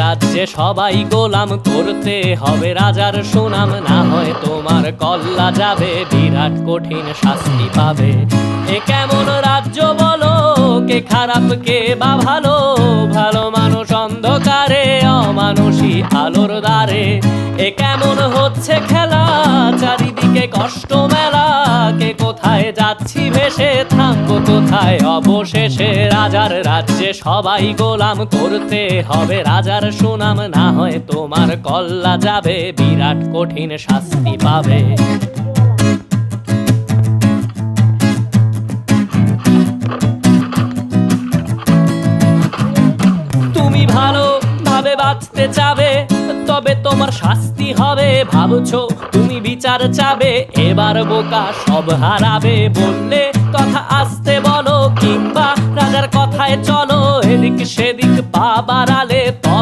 রাজ্যে সবাই গোলাম করতে হবে রাজার সুনাম, না হয় তোমার কল্লা যাবে, বিরাট কঠিন শাস্তি পাবে। এ কেমন রাজ্য বলো, কে খারাপ কে বা ভালো, ভালো মানুষ অন্ধকারে, অমানুষী আলোর দ্বারে। এ কেমন হচ্ছে খেলা, চারিদিকে কষ্ট মেলা, কে কোথায় যাচ্ছি ভেসে, থামবো কোথায় অবশেষে। রাজার রাজ্যে সবাই গোলাম করতে হবে রাজার সুনাম, না হয় তোমার কল্লা যাবে, বিরাট কঠিন শাস্তি পাবে। তুমি ভালো ভাবে বাঁচতে চাবে, তবে তোমার শাস্তি হবে। ভাবছো তুমি বিচার চাবে, এবার বোকা সব হারাবে। বললে কথা আসতে বলো, কিংবা রাজার কথায় চলো, এদিক সেদিক পা বাড়ালে তবে